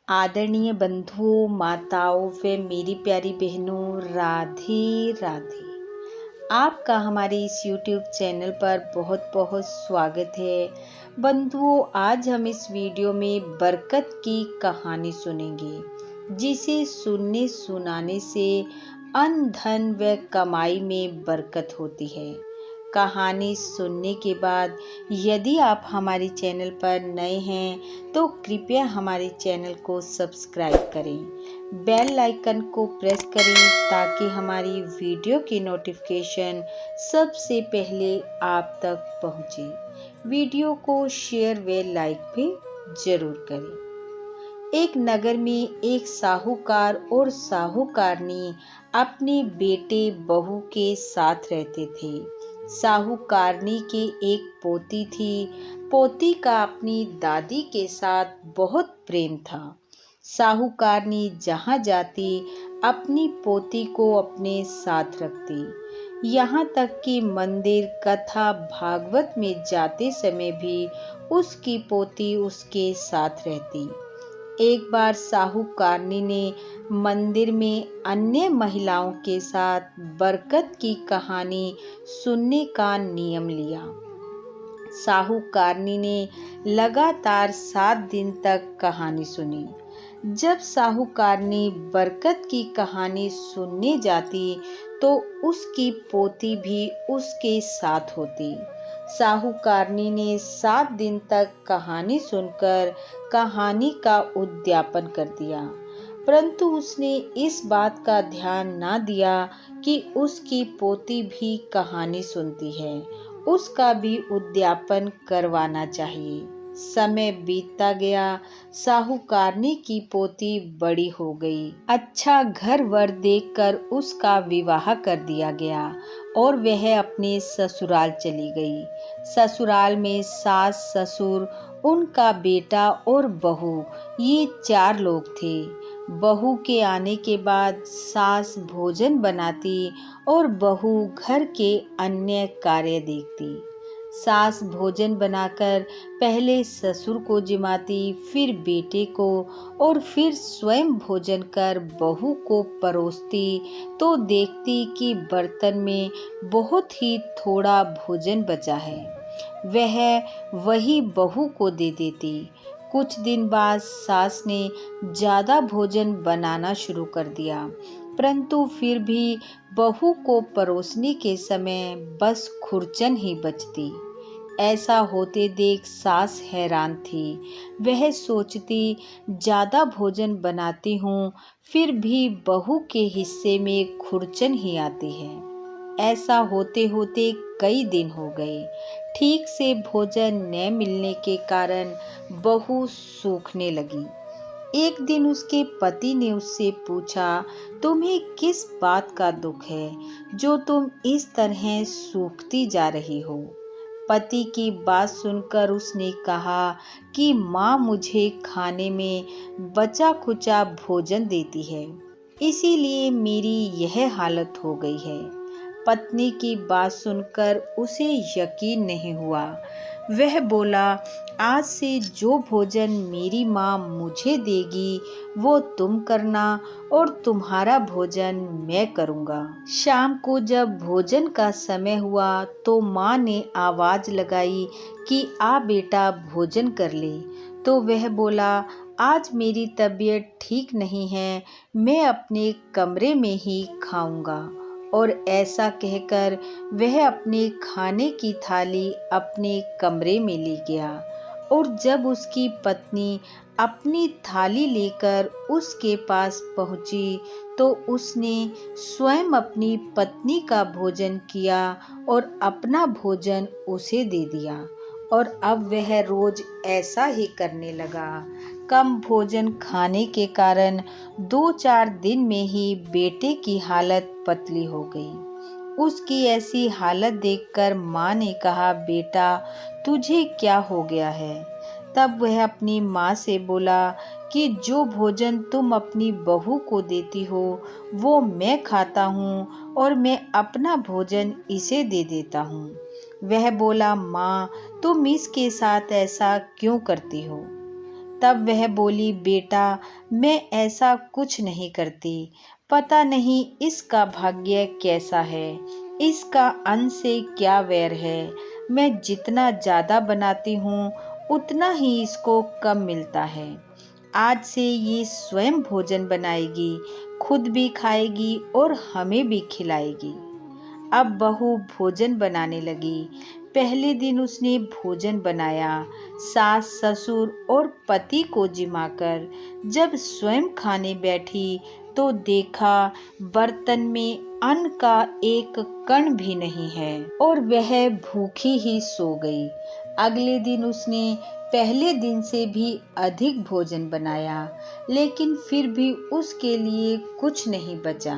आदरणीय बंधुओं, माताओं व मेरी प्यारी बहनों, राधे राधे। आपका हमारे इस YouTube चैनल पर बहुत बहुत स्वागत है। बंधुओं, आज हम इस वीडियो में बरकत की कहानी सुनेंगे, जिसे सुनने सुनाने से अन्न धन व कमाई में बरकत होती है। कहानी सुनने के बाद यदि आप हमारे चैनल पर नए हैं तो कृपया हमारे चैनल को सब्सक्राइब करें, बेल आइकन को प्रेस करें ताकि हमारी वीडियो की नोटिफिकेशन सबसे पहले आप तक पहुंचे। वीडियो को शेयर व लाइक भी जरूर करें। एक नगर में एक साहूकार और साहूकारनी अपने बेटे बहू के साथ रहते थे। साहूकारनी की एक पोती थी। पोती का अपनी दादी के साथ बहुत प्रेम था। साहूकारनी जहाँ जाती अपनी पोती को अपने साथ रखती। यहाँ तक कि मंदिर कथा भागवत में जाते समय भी उसकी पोती उसके साथ रहती। एक बार साहूकारनी ने मंदिर में अन्य महिलाओं के साथ बरकत की कहानी सुनने का नियम लिया। साहूकारनी ने लगातार 7 दिन तक कहानी सुनी। जब साहूकारनी बरकत की कहानी सुनने जाती तो उसकी पोती भी उसके साथ होती। साहूकारनी ने 7 दिन तक कहानी सुनकर कहानी का उद्यापन कर दिया, परंतु उसने इस बात का ध्यान न दिया कि उसकी पोती भी कहानी सुनती है, उसका भी उद्यापन करवाना चाहिए। समय बीतता गया। साहूकारनी की पोती बड़ी हो गई। अच्छा घर वर देखकर उसका विवाह कर दिया गया और वह अपने ससुराल चली गई। ससुराल में सास ससुर, उनका बेटा और बहू, ये 4 लोग थे। बहू के आने के बाद सास भोजन बनाती और बहू घर के अन्य कार्य देखती। सास भोजन बनाकर पहले ससुर को जिमाती, फिर बेटे को और फिर स्वयं भोजन कर बहू को परोसती तो देखती कि बर्तन में बहुत ही थोड़ा भोजन बचा है। वह वही बहू को दे देती। कुछ दिन बाद सास ने ज्यादा भोजन बनाना शुरू कर दिया, परंतु फिर भी बहू को परोसने के समय बस खुरचन ही बचती। ऐसा होते देख सास हैरान थी। वह सोचती, ज्यादा भोजन बनाती हूँ फिर भी बहू के हिस्से में खुरचन ही आती है। ऐसा होते होते कई दिन हो गए। ठीक से भोजन न मिलने के कारण बहू सूखने लगी। एक दिन उसके पति ने उससे पूछा, तुम्हें किस बात का दुख है जो तुम इस तरह सूखती जा रही हो? पति की बात सुनकर उसने कहा कि माँ मुझे खाने में बचा खुचा भोजन देती है, इसीलिए मेरी यह हालत हो गई है। पत्नी की बात सुनकर उसे यकीन नहीं हुआ। वह बोला, आज से जो भोजन मेरी माँ मुझे देगी वो तुम करना और तुम्हारा भोजन मैं करूँगा। शाम को जब भोजन का समय हुआ तो माँ ने आवाज लगाई कि आ बेटा भोजन कर ले। तो वह बोला, आज मेरी तबीयत ठीक नहीं है, मैं अपने कमरे में ही खाऊंगा। और ऐसा कहकर वह अपने खाने की थाली अपने कमरे में ले गया। और जब उसकी पत्नी अपनी थाली लेकर उसके पास पहुंची तो उसने स्वयं अपनी पत्नी का भोजन किया और अपना भोजन उसे दे दिया। और अब वह रोज ऐसा ही करने लगा। कम भोजन खाने के कारण 2-4 दिन में ही बेटे की हालत पतली हो गई। उसकी ऐसी हालत देखकर माँ ने कहा, बेटा तुझे क्या हो गया है? तब वह अपनी माँ से बोला कि जो भोजन तुम अपनी बहू को देती हो वो मैं खाता हूँ और मैं अपना भोजन इसे दे देता हूँ। वह बोला, माँ तुम इसके साथ ऐसा क्यों करती हो? तब वह बोली, बेटा, मैं ऐसा कुछ नहीं करती। पता नहीं इसका भाग्य कैसा है, इसका अन्न से क्या वैर है। मैं जितना ज्यादा बनाती हूँ उतना ही इसको कम मिलता है। आज से ये स्वयं भोजन बनाएगी, खुद भी खाएगी और हमें भी खिलाएगी। अब बहू भोजन बनाने लगी। पहले दिन उसने भोजन बनाया, सास ससुर और पति को जिमाकर। जब स्वयं खाने बैठी तो देखा बर्तन में अन्न का एक कण भी नहीं है और वह भूखी ही सो गई। अगले दिन उसने पहले दिन से भी अधिक भोजन बनाया, लेकिन फिर भी उसके लिए कुछ नहीं बचा।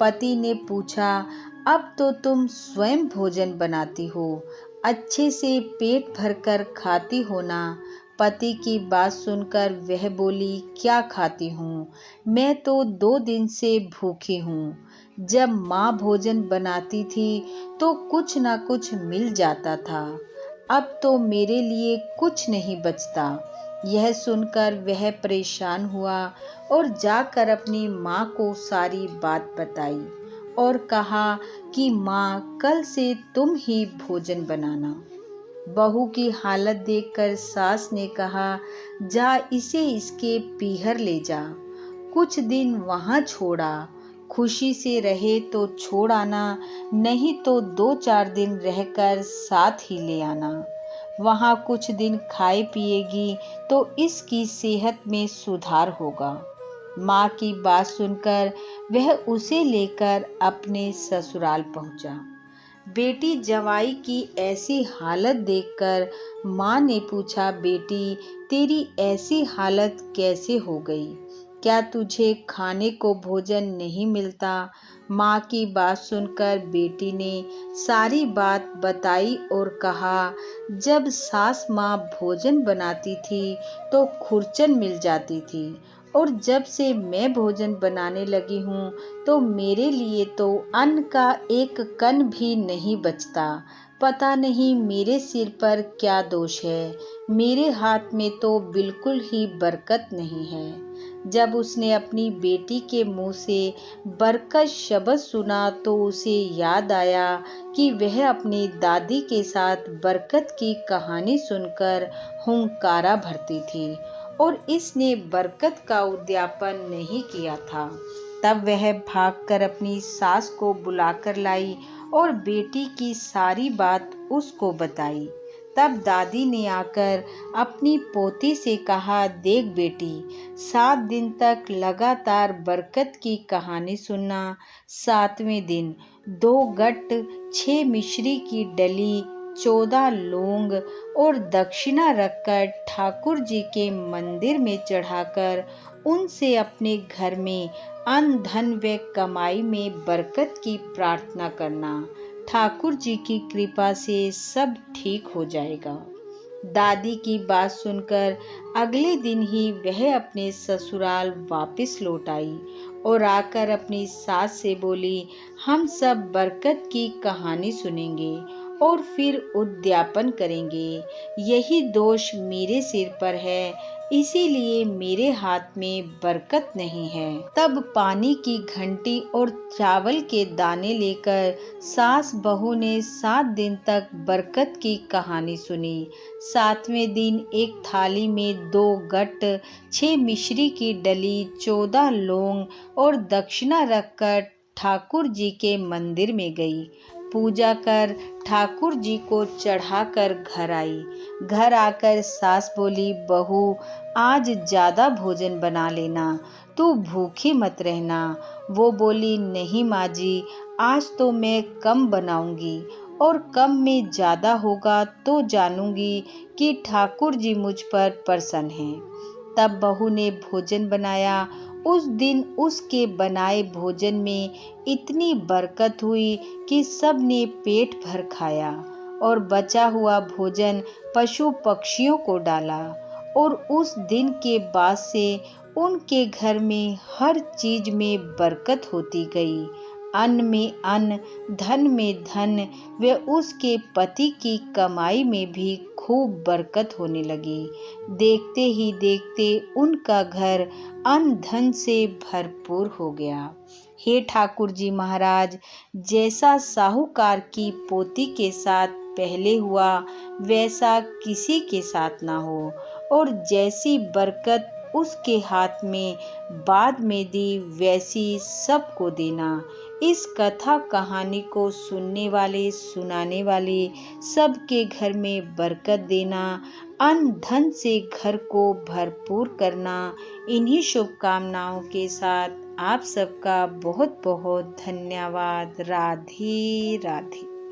पति ने पूछा, अब तो तुम स्वयं भोजन बनाती हो, अच्छे से पेट भरकर खाती हो ना। पति की बात सुनकर वह बोली, क्या खाती हूँ, मैं तो 2 दिन से भूखी हूँ। जब माँ भोजन बनाती थी तो कुछ ना कुछ मिल जाता था, अब तो मेरे लिए कुछ नहीं बचता। यह सुनकर वह परेशान हुआ और जाकर अपनी माँ को सारी बात बताई और कहा कि माँ, कल से तुम ही भोजन बनाना। बहू की हालत देखकर सास ने कहा, जा इसे इसके पीहर ले जा, कुछ दिन वहां छोड़ा, खुशी से रहे तो छोड़ आना, नहीं तो 2-4 दिन रहकर साथ ही ले आना। वहां कुछ दिन खाए पिएगी तो इसकी सेहत में सुधार होगा। माँ की बात सुनकर वह उसे लेकर अपने ससुराल पहुंचा। बेटी जवाई की ऐसी हालत देखकर माँ ने पूछा, बेटी, तेरी ऐसी हालत कैसे हो गई? क्या तुझे खाने को भोजन नहीं मिलता? माँ की बात सुनकर बेटी ने सारी बात बताई और कहा, जब सास माँ भोजन बनाती थी तो खुरचन मिल जाती थी, और जब से मैं भोजन बनाने लगी हूँ तो मेरे लिए तो अन्न का एक कण भी नहीं बचता। पता नहीं मेरे सिर पर क्या दोष है, मेरे हाथ में तो बिल्कुल ही बरकत नहीं है। जब उसने अपनी बेटी के मुंह से बरकत शब्द सुना तो उसे याद आया कि वह अपनी दादी के साथ बरकत की कहानी सुनकर हुंकारा भरती थी और इसने बरकत का उद्यापन नहीं किया था। तब वह भागकर अपनी सास को बुलाकर लाई और बेटी की सारी बात उसको बताई। तब दादी ने आकर अपनी पोती से कहा, देख बेटी, 7 दिन तक लगातार बरकत की कहानी सुनना। 7वें दिन 2 गट्ट 6 मिश्री की डली, 14 लौंग और दक्षिणा रखकर ठाकुर जी के मंदिर में चढ़ाकर उनसे अपने घर में अन्न धन व कमाई में बरकत की प्रार्थना करना। ठाकुर जी की कृपा से सब ठीक हो जाएगा। दादी की बात सुनकर अगले दिन ही वह अपने ससुराल वापस लौट आई और आकर अपनी सास से बोली, हम सब बरकत की कहानी सुनेंगे और फिर उद्यापन करेंगे। यही दोष मेरे सिर पर है, इसीलिए मेरे हाथ में बरकत नहीं है। तब पानी की घंटी और चावल के दाने लेकर सास बहू ने 7 दिन तक बरकत की कहानी सुनी। 7वें दिन एक थाली में 2 गट्ट 6 मिश्री की डली, 14 लौंग और दक्षिणा रखकर ठाकुर जी के मंदिर में गई। पूजा कर ठाकुर जी को चढ़ाकर घर आई। घर आकर सास बोली, बहू, आज ज्यादा भोजन बना लेना, तू भूखी मत रहना। वो बोली, नहीं माँ जी, आज तो मैं कम बनाऊंगी और कम में ज्यादा होगा तो जानूंगी कि ठाकुर जी मुझ पर प्रसन्न हैं। तब बहू ने भोजन बनाया। उस दिन उसके बनाए भोजन में इतनी बरकत हुई कि सब ने पेट भर खाया और बचा हुआ भोजन पशु पक्षियों को डाला। और उस दिन के बाद से उनके घर में हर चीज में बरकत होती गई। अन्न में अन्न, धन में धन व उसके पति की कमाई में भी खूब बरकत होने लगी। देखते ही देखते उनका घर अन्न धन से भरपूर हो गया। हे ठाकुर जी महाराज, जैसा साहूकार की पोती के साथ पहले हुआ वैसा किसी के साथ ना हो, और जैसी बरकत उसके हाथ में बाद में दी वैसी सबको देना। इस कथा कहानी को सुनने वाले सुनाने वाले सबके घर में बरकत देना, अन्न धन से घर को भरपूर करना। इन्हीं शुभकामनाओं के साथ आप सबका बहुत बहुत धन्यवाद। राधे राधे।